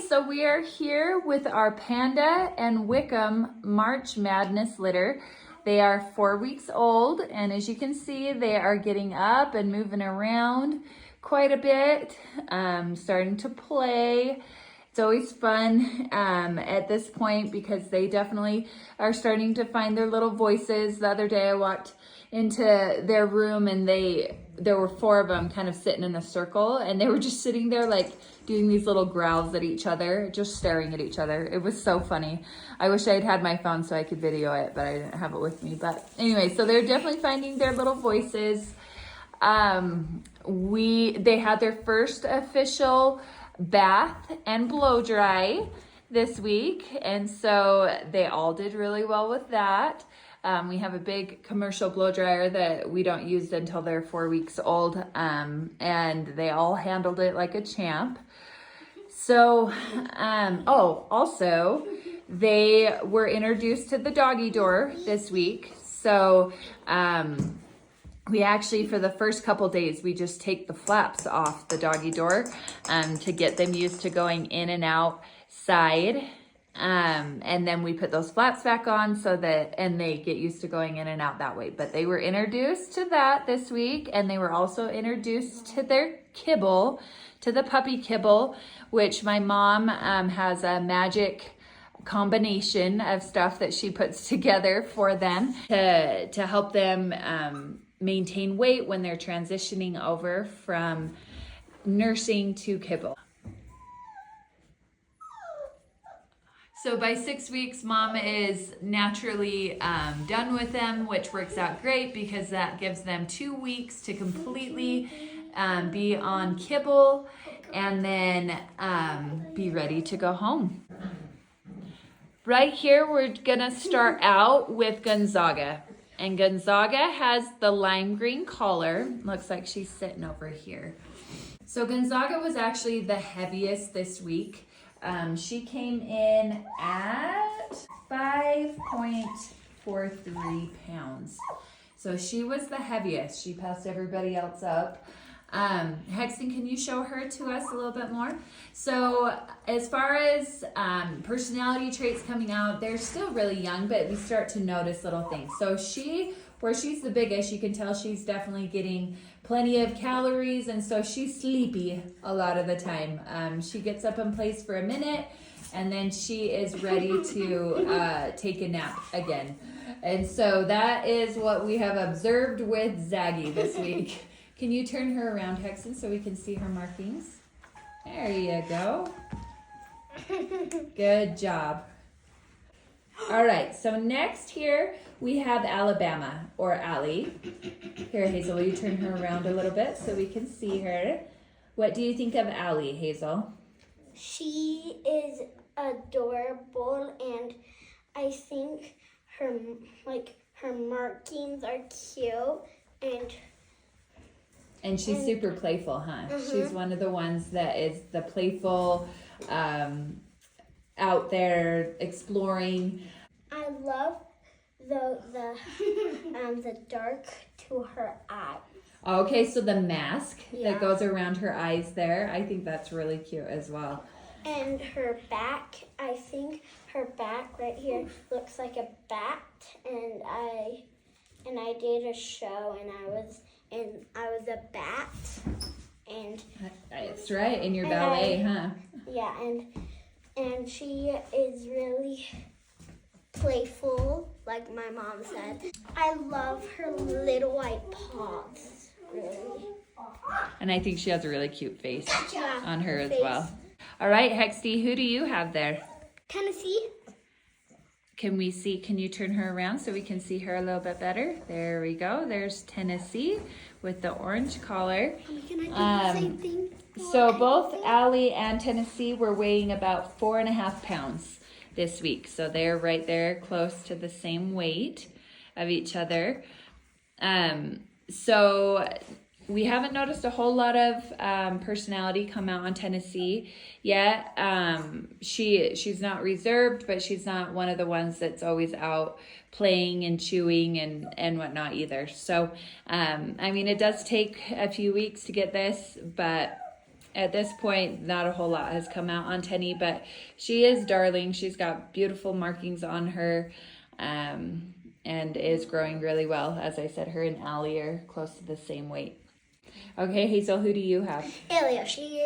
so we are here with our Panda and Wickham March Madness litter. They are 4 weeks old, and as you can see, they are getting up and moving around quite a bit, starting to play. It's always fun at this point because they definitely are starting to find their little voices. The other day I walked into their room and there were 4 of them kind of sitting in a circle, and they were just sitting there like doing these little growls at each other, just staring at each other. It was so funny. I wish I'd had my phone so I could video it, but I didn't have it with me. But anyway, so they're definitely finding their little voices. They had their first official bath and blow dry this week, and so they all did really well with that. We have a big commercial blow dryer that we don't use until they're 4 weeks old, and they all handled it like a champ. So, also, they were introduced to the doggy door this week. So, we actually, for the first couple days, we just take the flaps off the doggy door to get them used to going in and outside. And then we put those flaps back on and they get used to going in and out that way. But they were introduced to that this week, and they were also introduced to their kibble, to the puppy kibble, which my mom has a magic combination of stuff that she puts together for them to help them maintain weight when they're transitioning over from nursing to kibble. So by 6 weeks, mom is naturally done with them, which works out great because that gives them 2 weeks to completely be on kibble and then be ready to go home. Right here, we're gonna start out with Gonzaga. And Gonzaga has the lime green collar. Looks like she's sitting over here. So Gonzaga was actually the heaviest this week. She came in at 5.43 pounds. So she was the heaviest. She passed everybody else up. Hexton, can you show her to us a little bit more? So as far as personality traits coming out, they're still really young, but we start to notice little things. So where she's the biggest, you can tell she's definitely getting plenty of calories, and so she's sleepy a lot of the time. She gets up and plays for a minute, and then she is ready to take a nap again. And so that is what we have observed with Zaggy this week. Can you turn her around, Hexton, so we can see her markings? There you go. Good job. All right, so next here we have Alabama, or Allie. Here, Hazel, will you turn her around a little bit so we can see her? What do you think of Allie, Hazel? She is adorable, and I think her markings are cute, and she's super playful, huh? She's one of the ones that is the playful, out there exploring. I love the dark to her eye. Okay, so the mask that goes around her eyes there, I think that's really cute as well. And her back, I think her back right here looks like a bat, and I did a show, and I was a bat, and that's right, in your ballet, huh? Yeah, and she is really playful, like my mom said. I love her little white paws, really. And I think she has a really cute face on her as face. well. All right, Hexty, who do you have there? Tennessee. Can you turn her around so we can see her a little bit better? There we go. There's Tennessee with the orange collar. Can I do the same thing? So both Allie and Tennessee were weighing about 4.5 pounds this week. So they're right there close to the same weight of each other. So we haven't noticed a whole lot of personality come out on Tennessee yet. She's not reserved, but she's not one of the ones that's always out playing and chewing and whatnot either. So, I mean, it does take a few weeks to get this, but At this point, not a whole lot has come out on Tenny, but she is darling. She's got beautiful markings on her, and is growing really well. As I said, her and Allie are close to the same weight. Okay, Hazel, who do you have? Elio. She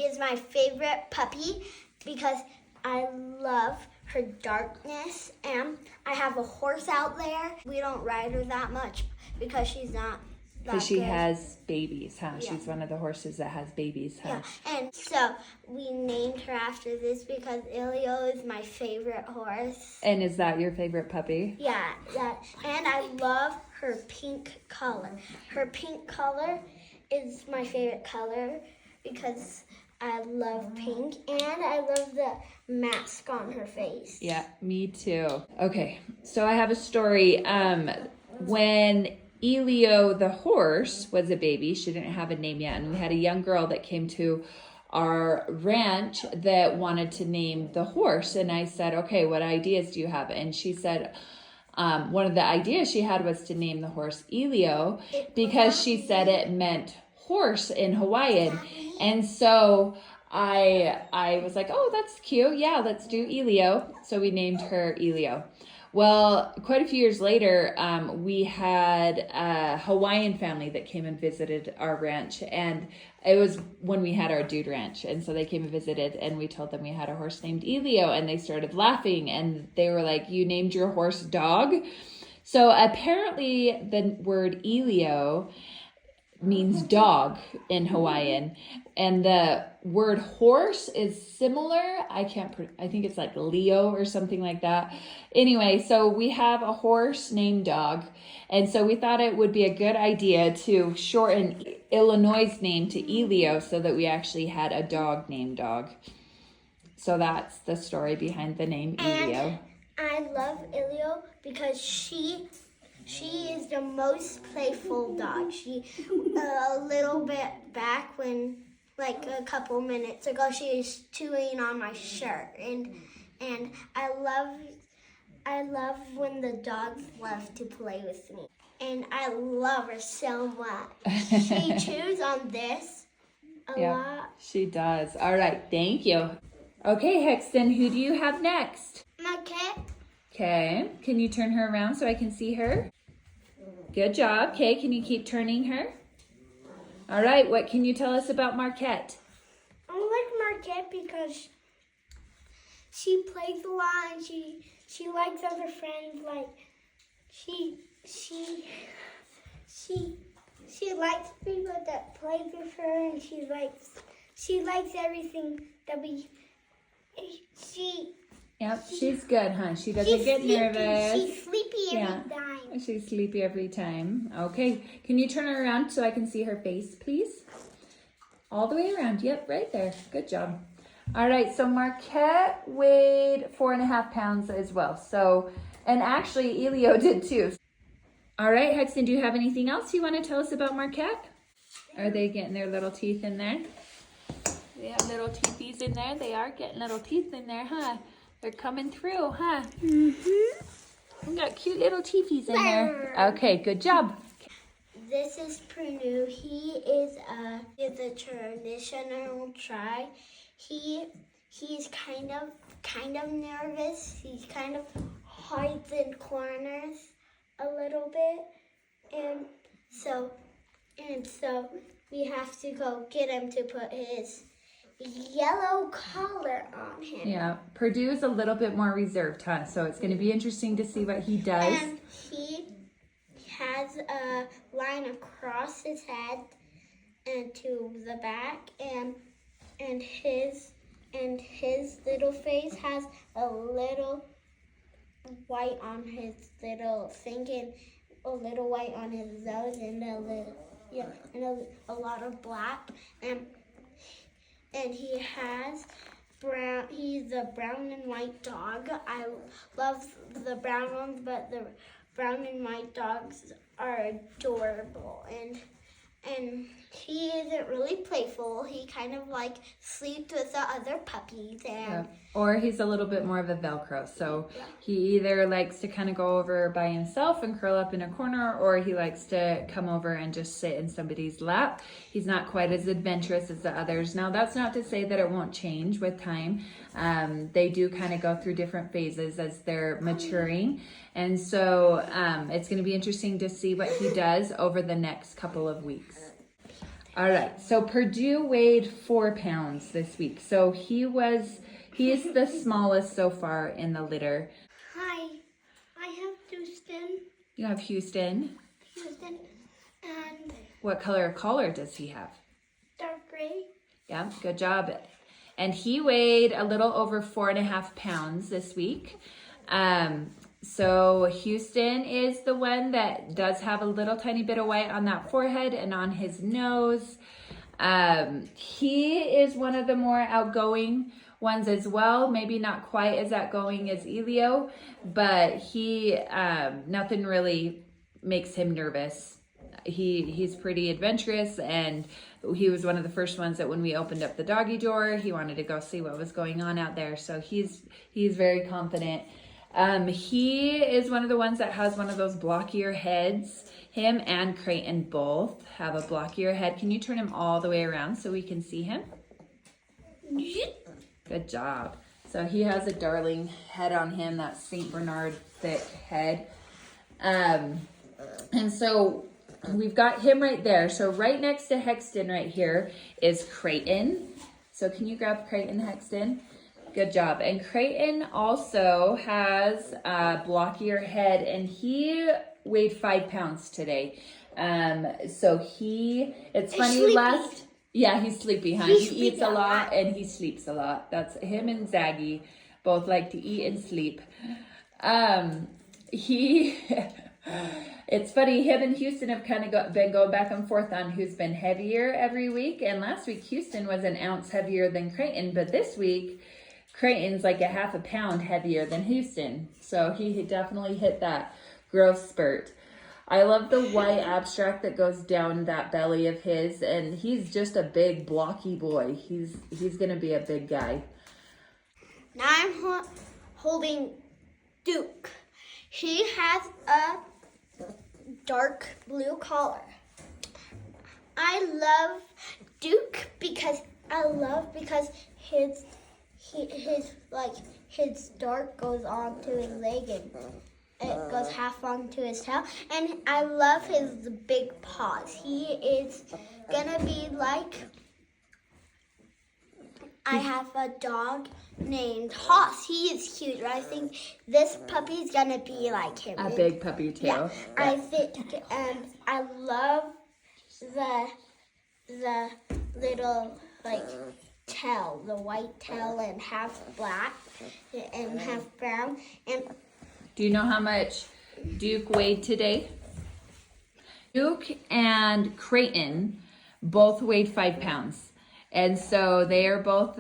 is my favorite puppy because I love her darkness, and I have a horse out there. We don't ride her that much because she's not that Because she good. has babies, huh? Yeah. She's one of the horses that has babies, huh? Yeah, and so we named her after this because Elio is my favorite horse. And is that your favorite puppy? Yeah, and I love her pink color. Her pink color is my favorite color because I love pink, and I love the mask on her face. Yeah, me too. Okay, so I have a story. When Elio the horse was a baby, she didn't have a name yet, and we had a young girl that came to our ranch that wanted to name the horse, and I said, okay, what ideas do you have? And she said one of the ideas she had was to name the horse Elio because she said it meant horse in Hawaiian. And so I was like, oh, that's cute. Yeah, let's do Elio. So we named her Elio. Well, quite a few years later, we had a Hawaiian family that came and visited our ranch, and it was when we had our dude ranch. And so they came and visited, and we told them we had a horse named Elio, and they started laughing, and they were like, you named your horse Dog? So apparently the word Elio means dog in Hawaiian, and the word horse is similar. I think it's like Leo or something like that. Anyway, so we have a horse named Dog, and so we thought it would be a good idea to shorten Illinois' name to Elio so that we actually had a dog named Dog. So that's the story behind the name Elio. And I love Elio because she is the most playful dog. She, a little bit back when, like a couple minutes ago, she was chewing on my shirt. And I love when the dogs love to play with me. And I love her so much. She chews on this a lot. She does. All right, thank you. Okay, Hexton, who do you have next? Marquette. Okay, can you turn her around so I can see her? Good job. Okay, can you keep turning her? All right, what can you tell us about Marquette? I like Marquette because she plays a lot and she likes other friends. Like she likes people that play with her, and she likes everything that Yep, she's good, huh? She doesn't get nervous. She's sleepy every time. She's sleepy every time. Okay, can you turn her around so I can see her face, please? All the way around. Yep, right there. Good job. All right, so Marquette weighed 4.5 pounds as well. So, and actually Elio did too. All right, Hexton, do you have anything else you want to tell us about Marquette? Are they getting their little teeth in there? They have little teethies in there. They are getting little teeth in there, huh? They're coming through, huh? Mm-hmm. We got cute little teethies in there. Okay, good job. This is Purdue. He is a traditional tribe. He's kind of nervous. He's kind of hides in corners a little bit, and so we have to go get him to put his yellow collar on him. Yeah, Purdue is a little bit more reserved, huh? So it's going to be interesting to see what he does. And he has a line across his head and to the back, and his little face has a little white on his little thing, and a little white on his nose, and a lot of black, and he has brown. He's a brown and white dog. I love the brown ones, but the brown and white dogs are adorable, And he isn't really playful. He kind of like sleeps with the other puppies. And Or he's a little bit more of a Velcro. So he either likes to kind of go over by himself and curl up in a corner, or he likes to come over and just sit in somebody's lap. He's not quite as adventurous as the others. Now, that's not to say that it won't change with time. They do kind of go through different phases as they're maturing. And so it's going to be interesting to see what he does over the next couple of weeks. All right, so Purdue weighed 4 pounds this week. So he is the smallest so far in the litter. Hi, I have Houston. You have Houston. And What color collar does he have? dark gray. Yeah, good job. And he weighed a little over 4.5 pounds this week. So Houston is the one that does have a little tiny bit of white on that forehead and on his nose. He is one of the more outgoing ones as well. Maybe not quite as outgoing as Elio, but he, nothing really makes him nervous. He's pretty adventurous, and he was one of the first ones that when we opened up the doggy door, he wanted to go see what was going on out there. So he's very confident. He is one of the ones that has one of those blockier heads. Him and Creighton both have a blockier head. Can you turn him all the way around so we can see him? Good job. So he has a darling head on him, that St. Bernard thick head. And so we've got him right there. So right next to Hexton right here is Creighton. So can you grab Creighton, Hexton? Good job. And Creighton also has a blockier head, and he weighed 5 pounds today. So it's funny, he's sleepy, huh? He eats a lot and he sleeps a lot. That's him and Zaggy both like to eat and sleep. It's funny, him and Houston have kind of been going back and forth on who's been heavier every week. And last week, Houston was an ounce heavier than Creighton, but this week, Creighton's like a 0.5 pound heavier than Houston. So he definitely hit that growth spurt. I love the white abstract that goes down that belly of his, and he's just a big blocky boy. He's gonna be a big guy. Now I'm holding Duke. He has a dark blue collar. I love Duke because his dark goes onto his leg and it goes half onto his tail. And I love his big paws. He is gonna be like, I have a dog named Hoss. He is cute. I think this puppy's gonna be like him. A big puppy too. Yeah, I think, and I love the little tail, the white tail, and half black and half brown. And do you know how much Duke weighed today? Duke and Creighton both weighed 5 pounds. And so they are both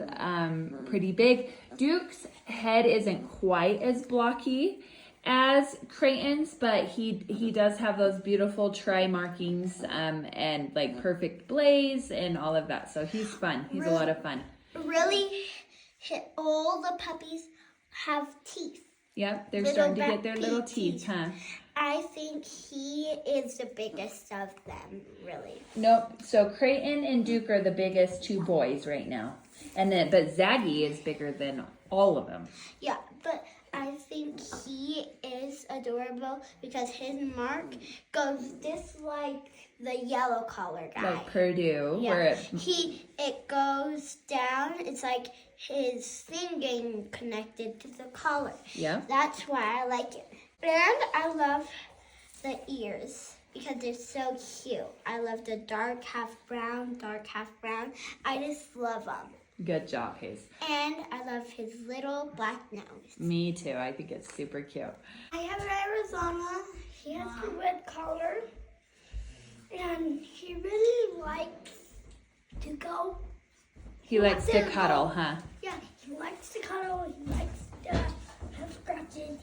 pretty big. Duke's head isn't quite as blocky as Creighton's, but he does have those beautiful tri markings and like perfect blaze and all of that. So he's fun. He's a lot of fun. Really, all the puppies have teeth. Yep, they're starting to get their little teeth, huh? I think he is the biggest of them, really. Nope. So Creighton and Duke are the biggest two boys right now, but Zaggy is bigger than all of them. Yeah, but I think he is adorable because his mark goes just like the yellow collar guy. Like Purdue, Yeah. where it goes down. It's like his thing getting connected to the collar. Yeah. That's why I like it. And I love the ears because they're so cute. I love the dark half brown. I just love them. Good job, Hazel. And I love his little black nose. Me too. I think it's super cute. I have Arizona. He has a red collar. And he really likes to go. He likes to cuddle, huh? Yeah, he likes to cuddle. He likes to have scratches.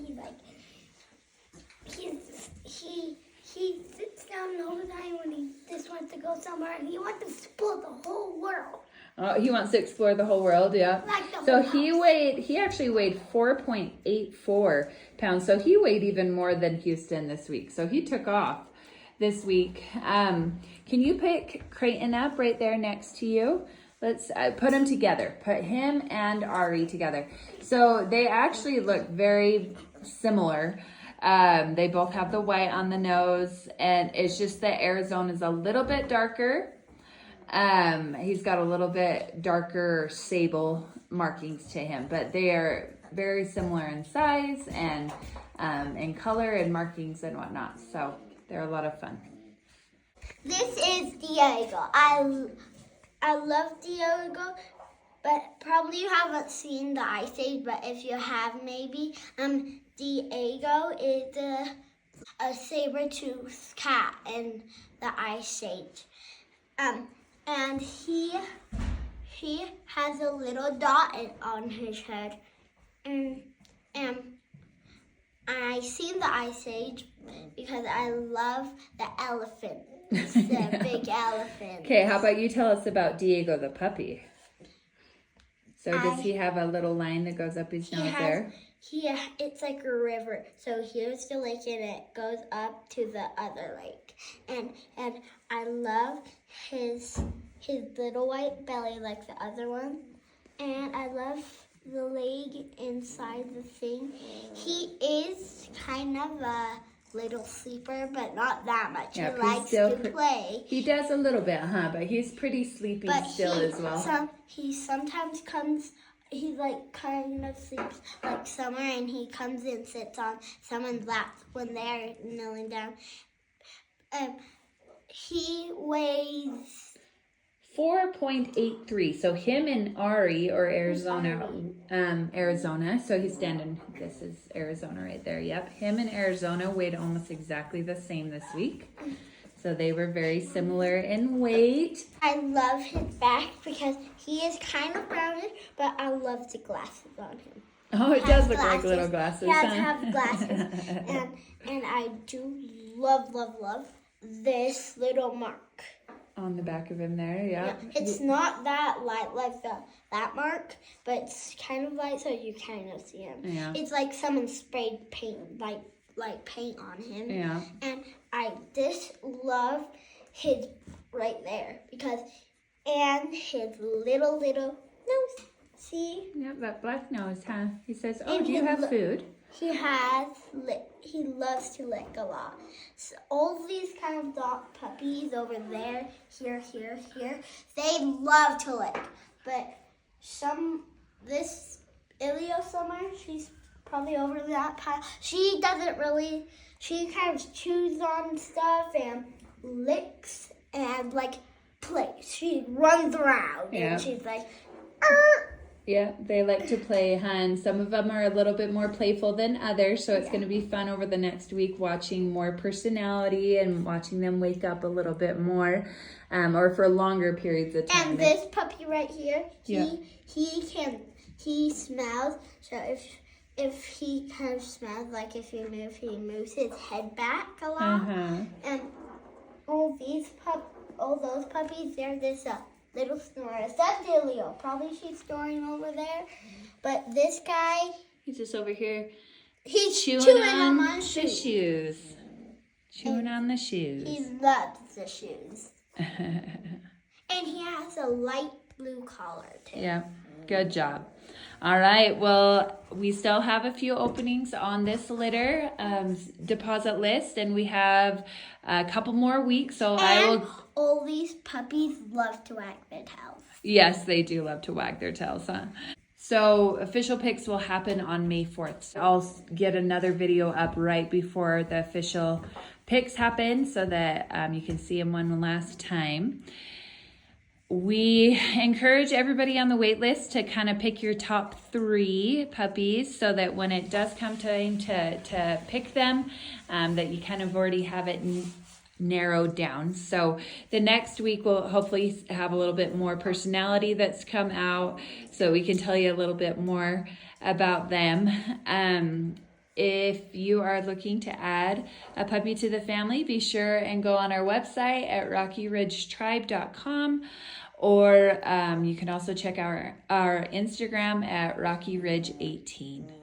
He sits him all the time when he just wants to go somewhere and he wants to explore the whole world. Oh, he wants to explore the whole world, yeah. Like the So whole house. he actually weighed 4.84 pounds. So he weighed even more than Houston this week. So he took off this week. Can you pick Creighton up right there next to you? Let's put them together. Put him and Ari together. So they actually look very similar. They both have the white on the nose, and it's just that Arizona's a little bit darker. He's got a little bit darker sable markings to him, but they are very similar in size and in color and markings and whatnot. So they're a lot of fun. This is Diego. I love Diego, but probably you haven't seen the Ice Age, but if you have, maybe, Diego is a saber-toothed cat in the Ice Age. And he has a little dot on his head. And I seen the Ice Age because I love the elephant. The big elephant. Okay, how about you tell us about Diego the puppy? So does he have a little line that goes up his nose there? It's like a river. So here's the lake and it goes up to the other lake. And I love his little white belly like the other one. And I love the leg inside the thing. He is kind of a little sleeper, but not that much. Yeah, he likes to play. He does a little bit, huh? But he's pretty sleepy still as well. He sometimes comes, he like kind of sleeps like summer, and he comes and sits on someone's lap when they're kneeling down. He weighs 4.83. So him and Ari, or Arizona. So he's standing, this is Arizona right there. Yep. Him and Arizona weighed almost exactly the same this week. So they were very similar in weight. I love his back because he is kind of rounded, but I love the glasses on him. Oh, it does look like little glasses. He does have glasses. and I do love this little mark. On the back of him there, yeah. It's not that light like that mark, but it's kind of light so you kind of see him. Yeah. It's like someone sprayed paint, like paint on him. Yeah. And I just love his right there and his little nose. See? Yeah, that black nose, huh? He says, "Oh, And do you have food?" He loves to lick a lot. So all these kind of dog puppies over there, here, they love to lick. But this Ilio somewhere, she's probably over that pile. She doesn't really, she kind of chews on stuff and licks and like plays. She runs around and she's like, "Arr!" Yeah, they like to play, huh? And some of them are a little bit more playful than others, so it's going to be fun over the next week watching more personality and watching them wake up a little bit more, or for longer periods of time. And this puppy right here, he smells. So if he kind of smells, like if you move, he moves his head back a lot. And all those puppies, they're this little snorers. That's Ilio. Probably she's snoring over there. But this guy, he's just over here. He's chewing on my shoes. Chewing on the shoes. He loves the shoes. And he has a light blue collar too. Yeah, good job. All right, well, we still have a few openings on this litter deposit list, and we have a couple more weeks, so I will... all these puppies love to wag their tails. Yes, they do love to wag their tails, huh? So official picks will happen on May 4th. I'll get another video up right before the official picks happen so that you can see them one last time. We encourage everybody on the wait list to kind of pick your top 3 puppies so that when it does come time to pick them, that you kind of already have it narrowed down. So the next week we'll hopefully have a little bit more personality that's come out so we can tell you a little bit more about them. if you are looking to add a puppy to the family, be sure and go on our website at rockyridgetribe.com, or you can also check our Instagram at rockyridge18.